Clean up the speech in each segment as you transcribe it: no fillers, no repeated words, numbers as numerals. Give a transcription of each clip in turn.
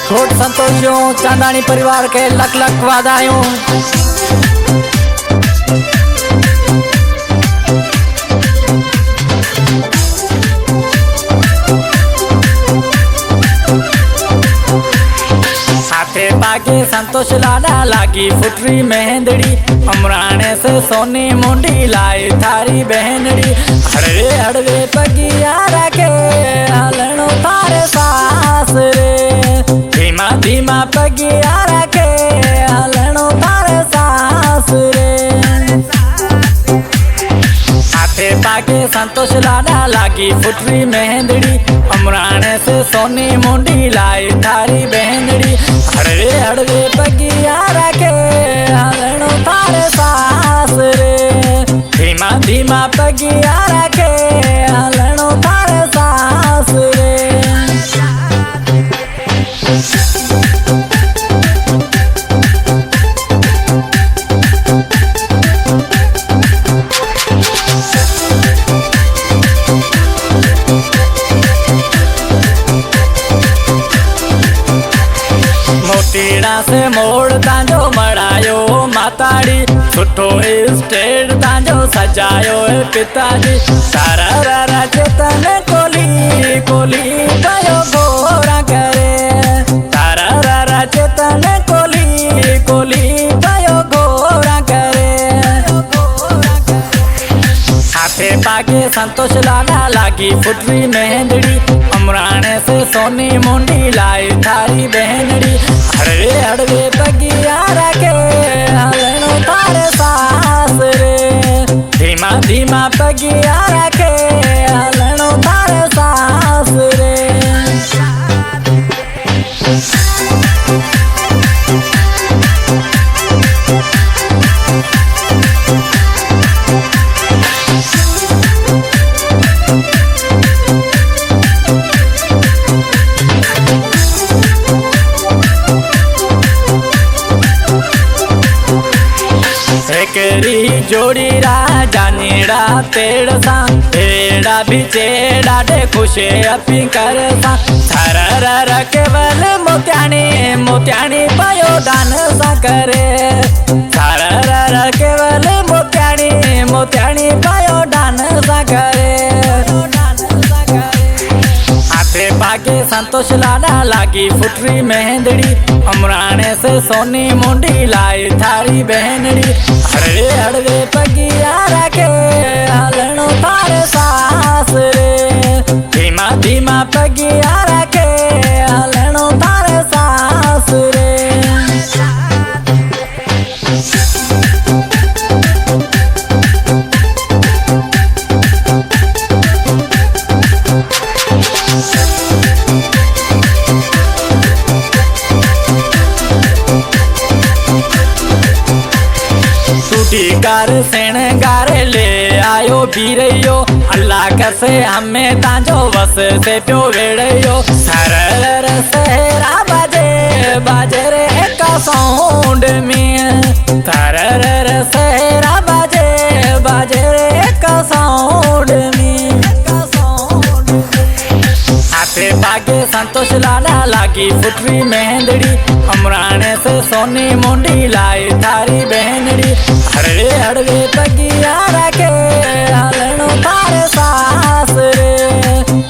खोट संतोषियों चांदानी परिवार के लख लख वाधायूं। हाथे पागे संतोष लाडा लागी फुटरी मेहंदड़ी, अमराने से सोनी मुंडी लाई थारी बहनड़ी। हड़वे हड़वे पगिया रखे हलणो थारे सास रे, धीमा धीमा पगिया रखे हलणो थारे सास रे। हाथे पागे संतोष लाडा लागी फुटरी मेहंदड़ी, अमराने से सोनी मुंडी लाई थारी बहनड़ी। हड़वे हड़वे पगिया रखे हलणो थारे सास रे, धीमा धीमा पगिया रखे हलणो थारे सास रे। मोतीड़ा से मोड़ तांजो मड़ायो माताड़ी, सुठो स्टेज तांजो सजायो पिताजी। सारा रारा चेतन कोली कोली पयो गोरा करे, सारा रारा चेतन कोली कोली पयो गोरा करे। हाथे पागे संतोष लाडा लागी फुटरी मेहंदड़ी, अमराने से सोनी मुंडी लाई थारी बहनड़ी। हड़वे हड़वे पगिया रखे हलणो थारे सास रे, धीमा धीमा पगिया रखे हलणो थारे सास रे। एकरी जोड़ी राजा नीड़ा तेड़ सा, तेड़ा बिचेड़ा दे खुशे अपी कर सा। थरर केवल मोत्यानी मोत्यानी पयो दान सा करे, थरर केवल मोत्यानी मोत्यानी पयो दान सा करे। हाथे पागे संतोष लाडा लागी फुटरी मेहंदड़ी, अमराने से सोनी मुंडी लाई थारी बहनड़ी। हड़वे हड़वे पगिया रखे हलणो थारे सास रे, धीमा धीमा पगिया रखे हलणो थारे सास रे। कार सेणगार ले आयो बीरयो, अल्लाह कसे हमें तांजो वस से प्यो वेड़यो। सरर सेरा बाजे बाजे रे एक साउंड में, सरर सेरा बाजे बाजे रे एक साउंड में। हाथे पागे संतोष लाडा लागी फुटरी मेहंदड़ी, अमराने से सोनी मुंडी लाई थारी बहनड़ी। हड़वे हड़वे पगिया रखे हलणो थारे सास रे,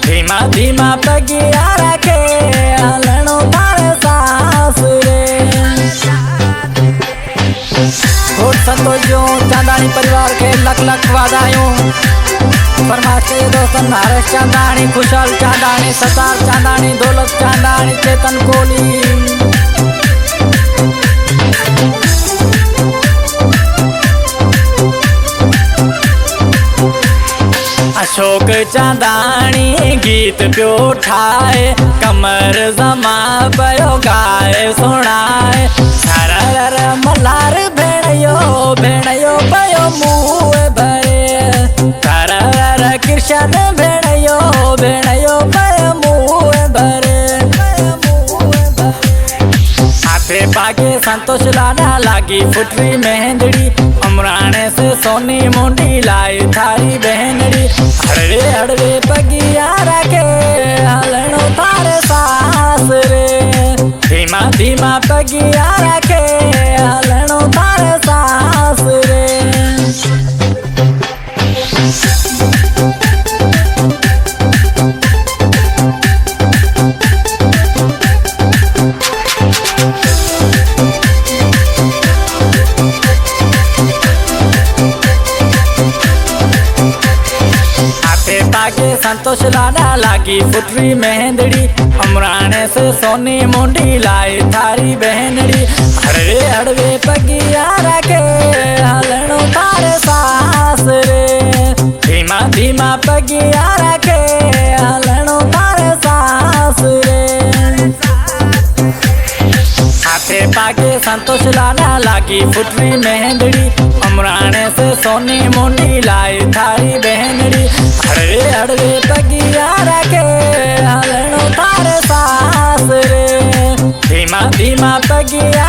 धीमा धीमा पगिया रखे हलणो थारे सास रे। खोट संतोषियों चांदानी परिवार के लख लख वाधायूं। फरमाइश के दोस्तन हरेश चांदानी, खुशहाल चांदानी, सतार चांदानी, दौलत चांदानी, चेतन कोली। अशोक चांदानी गीत प्यो ठाए, कमर जमा पयो गाए सुनाए। सरर मलार भेड़यो भेड़यो पयो मुँह भरे, सरर कृष्ण भेड़यो भेड़यो पयो मुँह भरे। हाथे पागे संतोष लाडा लागी फुटरी मेहंदड़ी, अमराने से सोनी मुंडी लाई थारी बहनड़ी। हड़वे हड़वे पगिया रखे पगिया रखे हलणो तारे सास रे। पाके संतोष लाना लागी फुटरी मेहंदड़ी, अमराने से सोनी मुंडी लाई थारी बहनड़ी। हड़वे हड़वे पगिया रखे हलणो तारे सास रे। धीमा धीमा पगिया रखे हलणो तारे सास रे। हाथे पाके संतोष लाना लागी फुटरी मेहंदड़ी, अमराने से सोनी मुंडी लाई थारी बहनड़ी। हड़वे हड़वे पगिया रखे हलणो तारे सास रे। धीमा धीमा पगिया